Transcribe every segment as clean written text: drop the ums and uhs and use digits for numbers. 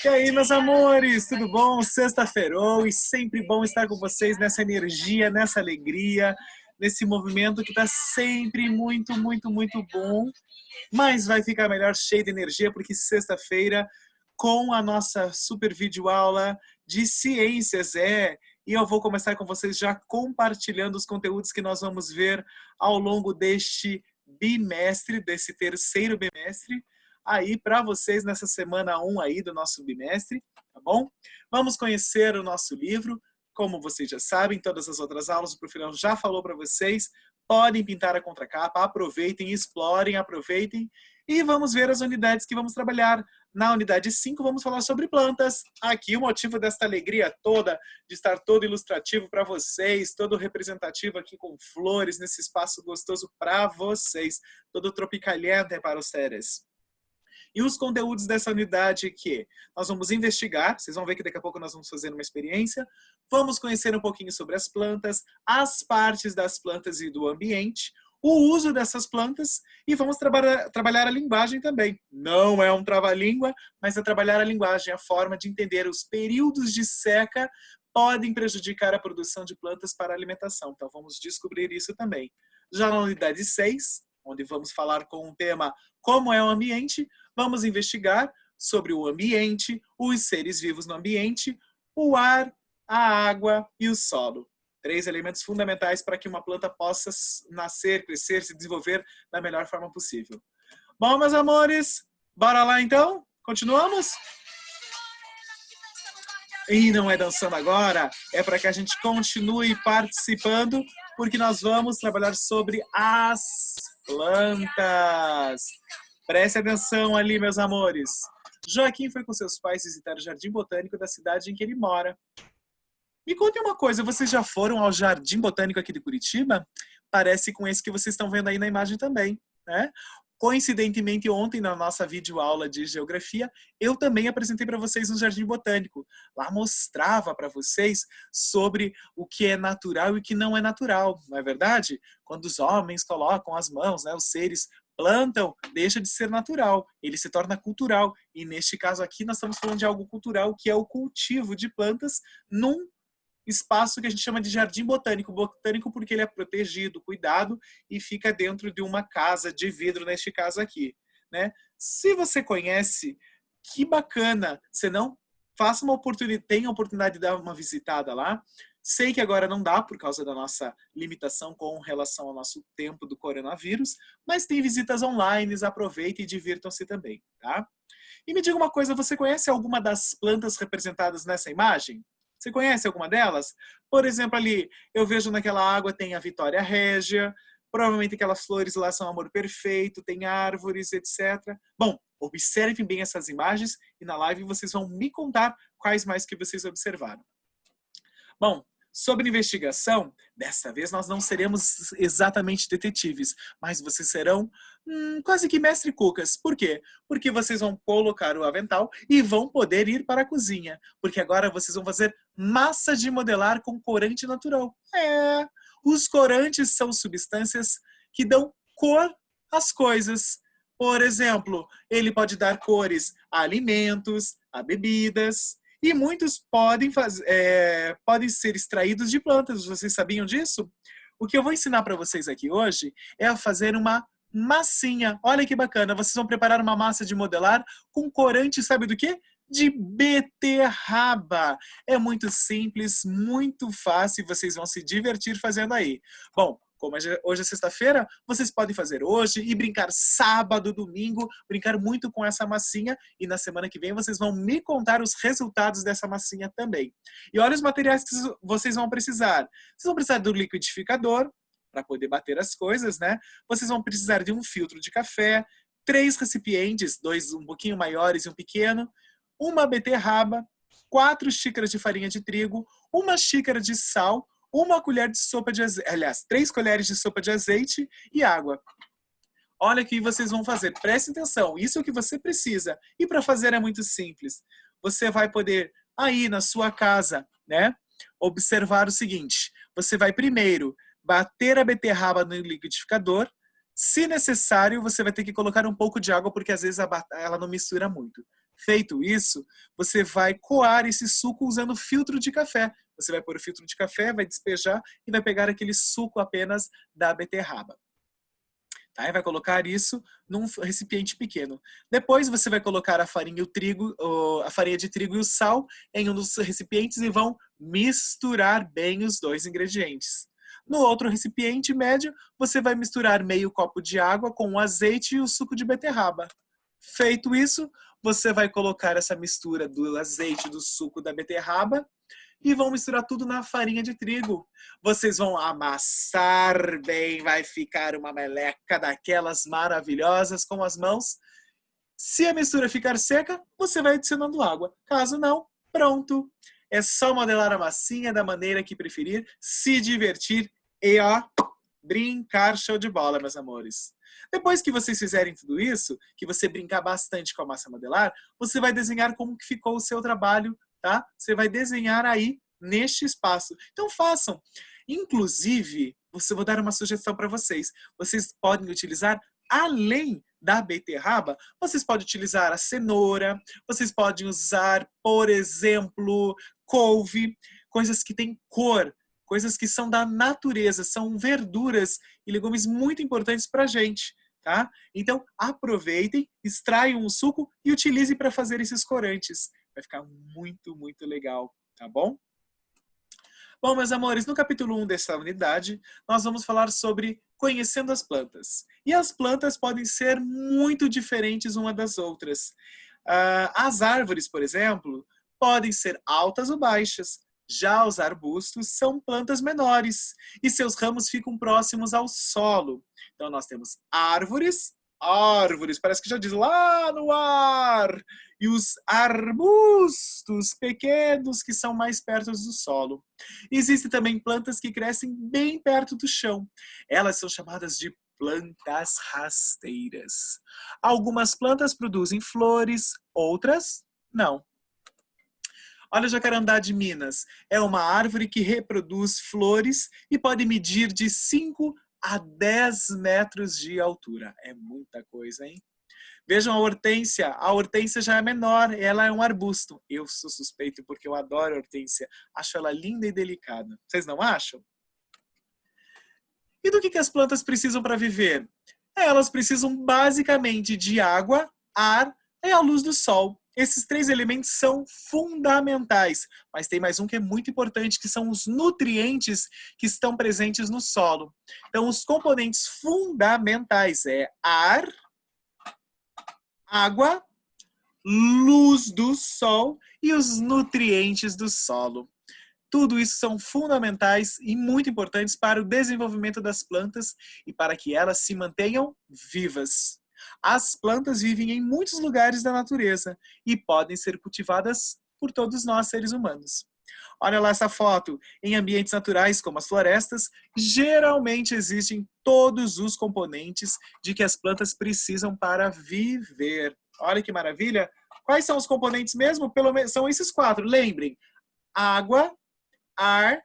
E aí, meus amores, tudo bom? Sexta-feirou e sempre bom estar com vocês nessa energia, nessa alegria, nesse movimento que está sempre muito bom, mas vai ficar melhor cheio de energia porque sexta-feira com a nossa super videoaula de ciências e eu vou começar com vocês já compartilhando os conteúdos que nós vamos ver ao longo deste bimestre, desse terceiro bimestre, aí para vocês nessa semana 1 aí do nosso bimestre, tá bom? Vamos conhecer o nosso livro, como vocês já sabem, todas as outras aulas o professor já falou para vocês, podem pintar a contracapa, aproveitem, explorem, aproveitem e vamos ver as unidades que vamos trabalhar. Na unidade 5 vamos falar sobre plantas. Aqui o motivo desta alegria toda, de estar todo ilustrativo para vocês, todo representativo aqui com flores, nesse espaço gostoso para vocês, todo tropicaliente para vocês. E os conteúdos dessa unidade que nós vamos investigar, vocês vão ver que daqui a pouco nós vamos fazer uma experiência, vamos conhecer um pouquinho sobre as plantas, as partes das plantas e do ambiente, o uso dessas plantas e vamos trabalhar a linguagem também. Não é um trava-língua, mas é trabalhar a linguagem, a forma de entender os períodos de seca podem prejudicar a produção de plantas para alimentação. Então vamos descobrir isso também. Já na unidade 6, onde vamos falar com o tema como é o ambiente, vamos investigar sobre o ambiente, os seres vivos no ambiente, o ar, a água e o solo. 3 elementos fundamentais para que uma planta possa nascer, crescer, se desenvolver da melhor forma possível. Bom, meus amores, bora lá então? Continuamos? E não é dançando agora, é para que a gente continue participando, porque nós vamos trabalhar sobre as plantas. Preste atenção ali, meus amores. Joaquim foi com seus pais visitar o Jardim Botânico da cidade em que ele mora. Me contem uma coisa, vocês já foram ao Jardim Botânico aqui de Curitiba? Parece com esse que vocês estão vendo aí na imagem também, né? Coincidentemente, ontem, na nossa videoaula de geografia, eu também apresentei para vocês um Jardim Botânico. Lá mostrava para vocês sobre o que é natural e o que não é natural, não é verdade? Quando os homens colocam as mãos, né, os seres plantam, deixa de ser natural, ele se torna cultural. E neste caso aqui, nós estamos falando de algo cultural, que é o cultivo de plantas num espaço que a gente chama de jardim botânico. Botânico porque ele é protegido, cuidado e fica dentro de uma casa de vidro, neste caso aqui, né? Se você conhece, que bacana! Se não, faça uma oportunidade, tenha a oportunidade de dar uma visitada lá. Sei que agora não dá por causa da nossa limitação com relação ao nosso tempo do coronavírus, mas tem visitas online, aproveitem e divirtam-se também, tá? E me diga uma coisa, você conhece alguma das plantas representadas nessa imagem? Você conhece alguma delas? Por exemplo, ali, eu vejo naquela água tem a Vitória Régia, provavelmente aquelas flores lá são amor perfeito, tem árvores, etc. Bom, observem bem essas imagens e na live vocês vão me contar quais mais que vocês observaram. Bom, sobre investigação, desta vez nós não seremos exatamente detetives, mas vocês serão quase que mestre cucas. Por quê? Porque vocês vão colocar o avental e vão poder ir para a cozinha. Porque agora vocês vão fazer massa de modelar com corante natural. Os corantes são substâncias que dão cor às coisas. Por exemplo, ele pode dar cores a alimentos, a bebidas, e muitos podem ser extraídos de plantas. Vocês sabiam disso? O que eu vou ensinar para vocês aqui hoje é a fazer uma massinha. Olha que bacana, vocês vão preparar uma massa de modelar com corante, sabe do quê? De beterraba. É muito simples, muito fácil e vocês vão se divertir fazendo aí. Bom, como hoje é sexta-feira, vocês podem fazer hoje e brincar sábado, domingo, brincar muito com essa massinha e na semana que vem vocês vão me contar os resultados dessa massinha também. E olha os materiais que vocês vão precisar. Vocês vão precisar do liquidificador para poder bater as coisas, né? Vocês vão precisar de um filtro de café, 3 recipientes, 2 um pouquinho maiores e um pequeno, uma beterraba, 4 xícaras de farinha de trigo, 1 xícara de sal, 1 colher de sopa de azeite, aliás, 3 colheres de sopa de azeite e água. Olha o que vocês vão fazer. Prestem atenção. Isso é o que você precisa. E para fazer é muito simples. Você vai poder, aí na sua casa, né, observar o seguinte. Você vai primeiro bater a beterraba no liquidificador. Se necessário, você vai ter que colocar um pouco de água, porque às vezes ela não mistura muito. Feito isso, você vai coar esse suco usando filtro de café. Você vai pôr o filtro de café, vai despejar e vai pegar aquele suco apenas da beterraba. Tá? E vai colocar isso num recipiente pequeno. Depois você vai colocar a farinha, a farinha de trigo e o sal em um dos recipientes e vão misturar bem os dois ingredientes. No outro recipiente médio, você vai misturar meio copo de água com o azeite e o suco de beterraba. Feito isso, você vai colocar essa mistura do azeite e do suco da beterraba e vão misturar tudo na farinha de trigo. Vocês vão amassar bem, vai ficar uma meleca daquelas maravilhosas com as mãos. Se a mistura ficar seca, você vai adicionando água. Caso não, pronto. É só modelar a massinha da maneira que preferir, se divertir e, ó, brincar. Show de bola, meus amores. Depois que vocês fizerem tudo isso, que você brincar bastante com a massa modelar, você vai desenhar como que ficou o seu trabalho, tá? Você vai desenhar aí neste espaço. Então façam. Inclusive, vou dar uma sugestão para vocês. Vocês podem utilizar, além da beterraba, vocês podem utilizar a cenoura, vocês podem usar, por exemplo, couve, coisas que têm cor, coisas que são da natureza, são verduras e legumes muito importantes para a gente, tá? Então, aproveitem, extraiam o suco e utilizem para fazer esses corantes. Vai ficar muito, muito legal, tá bom? Bom, meus amores, no capítulo 1 dessa unidade, nós vamos falar sobre conhecendo as plantas. E as plantas podem ser muito diferentes uma das outras. As árvores, por exemplo, podem ser altas ou baixas. Já os arbustos são plantas menores e seus ramos ficam próximos ao solo. Então nós temos árvores, parece que já diz lá no ar, e os arbustos pequenos que são mais perto do solo. Existem também plantas que crescem bem perto do chão. Elas são chamadas de plantas rasteiras. Algumas plantas produzem flores, outras não. Olha o jacarandá de Minas. É uma árvore que reproduz flores e pode medir de 5 a 10 metros de altura. É muita coisa, hein? Vejam a hortênsia. A hortênsia já é menor, ela é um arbusto. Eu sou suspeito porque eu adoro a hortênsia. Acho ela linda e delicada. Vocês não acham? E do que as plantas precisam para viver? Elas precisam basicamente de água, ar e a luz do sol. Esses 3 elementos são fundamentais, mas tem mais um que é muito importante, que são os nutrientes que estão presentes no solo. Então, os componentes fundamentais é ar, água, luz do sol e os nutrientes do solo. Tudo isso são fundamentais e muito importantes para o desenvolvimento das plantas e para que elas se mantenham vivas. As plantas vivem em muitos lugares da natureza e podem ser cultivadas por todos nós, seres humanos. Olha lá essa foto. Em ambientes naturais, como as florestas, geralmente existem todos os componentes de que as plantas precisam para viver. Olha que maravilha. Quais são os componentes mesmo? Pelo menos são esses 4. Lembrem, água, ar,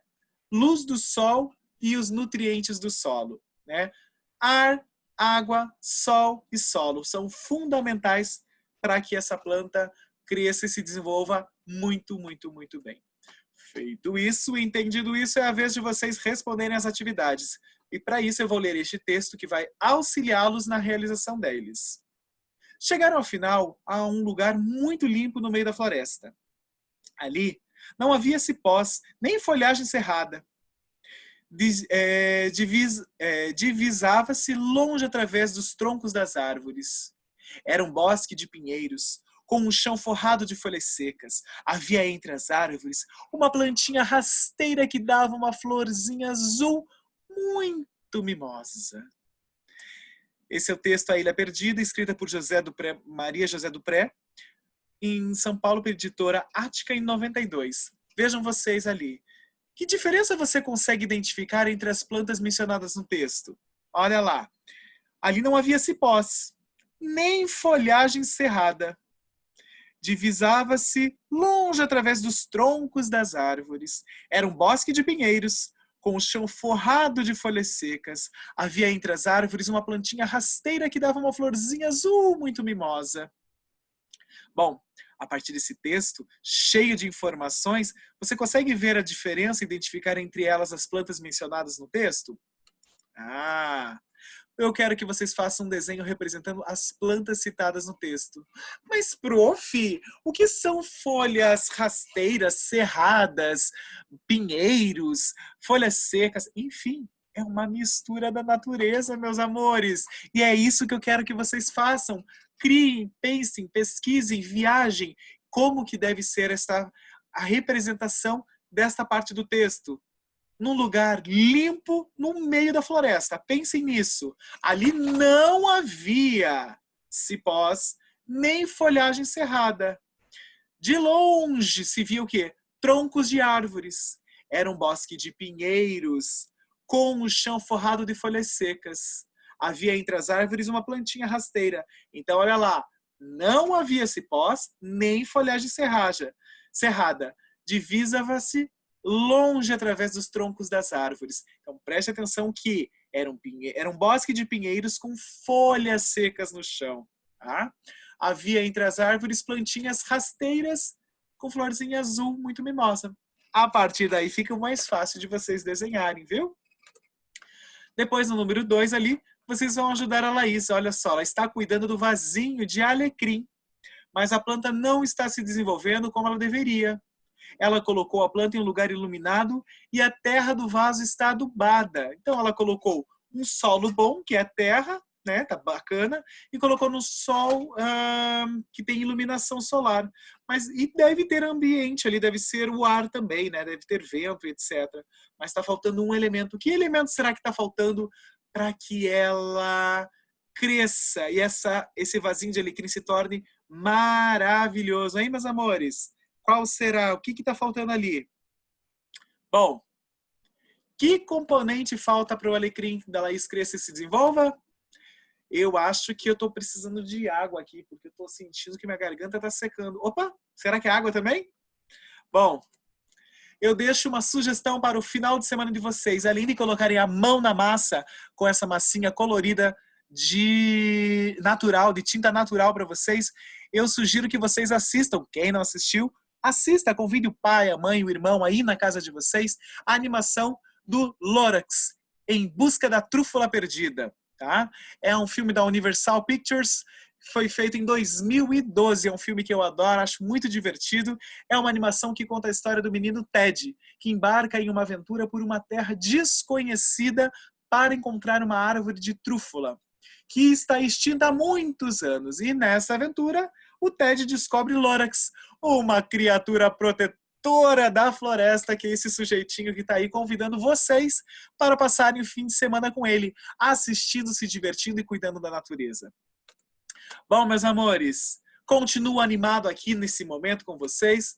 luz do sol e os nutrientes do solo, né? Ar, água, sol e solo são fundamentais para que essa planta cresça e se desenvolva muito, muito, muito bem. Feito isso, entendido isso, é a vez de vocês responderem às atividades. E para isso eu vou ler este texto que vai auxiliá-los na realização deles. Chegaram ao final a um lugar muito limpo no meio da floresta. Ali não havia cipós, nem folhagem cerrada. Divisava-se longe através dos troncos das árvores. Era um bosque de pinheiros, com um chão forrado de folhas secas. Havia entre as árvores uma plantinha rasteira que dava uma florzinha azul muito mimosa. Esse é o texto A Ilha Perdida, escrita por Maria José Dupré, em São Paulo, pela editora Ática, em 92. Vejam vocês ali. Que diferença você consegue identificar entre as plantas mencionadas no texto? Olha lá. Ali não havia cipós, nem folhagem cerrada. Divisava-se longe através dos troncos das árvores. Era um bosque de pinheiros, com o chão forrado de folhas secas. Havia entre as árvores uma plantinha rasteira que dava uma florzinha azul muito mimosa. Bom, a partir desse texto, cheio de informações, você consegue ver a diferença e identificar entre elas as plantas mencionadas no texto? Ah, eu quero que vocês façam um desenho representando as plantas citadas no texto. Mas, prof, o que são folhas rasteiras, cerradas, pinheiros, folhas secas? Enfim, é uma mistura da natureza, meus amores. E é isso que eu quero que vocês façam. Criem, pensem, pesquisem, viajem. Como que deve ser a representação desta parte do texto? Num lugar limpo, no meio da floresta. Pensem nisso. Ali não havia cipós, nem folhagem cerrada. De longe se via o quê? Troncos de árvores. Era um bosque de pinheiros, com o chão forrado de folhas secas. Havia entre as árvores uma plantinha rasteira. Então, olha lá, não havia cipós, nem folhagem cerrada. Divisa-se longe através dos troncos das árvores. Então, preste atenção que era um bosque de pinheiros com folhas secas no chão. Tá? Havia entre as árvores plantinhas rasteiras com florzinha azul muito mimosa. A partir daí fica mais fácil de vocês desenharem, viu? Depois, no número 2 ali, vocês vão ajudar a Laís. Olha só, ela está cuidando do vasinho de alecrim, mas a planta não está se desenvolvendo como ela deveria. Ela colocou a planta em um lugar iluminado e a terra do vaso está adubada. Então ela colocou um solo bom, que é a terra, né, tá bacana, e colocou no sol que tem iluminação solar. E deve ter ambiente ali, deve ser o ar também, né, deve ter vento, etc. Mas está faltando um elemento. Que elemento será que está faltando para que ela cresça e esse vasinho de alecrim se torne maravilhoso, hein, meus amores? Qual será? O que está faltando ali? Bom, que componente falta para o alecrim da Laís cresça e se desenvolva? Eu acho que eu estou precisando de água aqui, porque eu estou sentindo que minha garganta está secando. Opa, será que é água também? Bom, eu deixo uma sugestão para o final de semana de vocês. Além de colocarem a mão na massa com essa massinha colorida de tinta natural para vocês, eu sugiro que vocês assistam. Quem não assistiu, assista, convide o pai, a mãe, o irmão aí na casa de vocês, a animação do Lorax, Em Busca da Trúfula Perdida. Tá? É um filme da Universal Pictures, foi feito em 2012, é um filme que eu adoro, acho muito divertido. É uma animação que conta a história do menino Ted, que embarca em uma aventura por uma terra desconhecida para encontrar uma árvore de trúfula, que está extinta há muitos anos. E nessa aventura, o Ted descobre Lorax, uma criatura protetora da floresta, que é esse sujeitinho que está aí convidando vocês para passarem o fim de semana com ele, assistindo, se divertindo e cuidando da natureza. Bom, meus amores, continuo animado aqui nesse momento com vocês.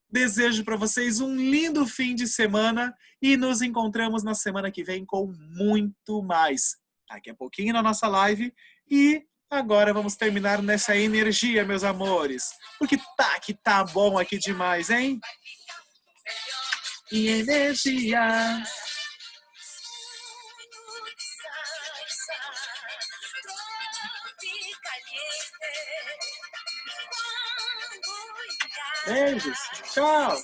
Desejo para vocês um lindo fim de semana e nos encontramos na semana que vem com muito mais. Daqui a pouquinho na nossa live e agora vamos terminar nessa energia, meus amores. Porque que tá bom aqui demais, hein? E energia. Beijos. Tchau.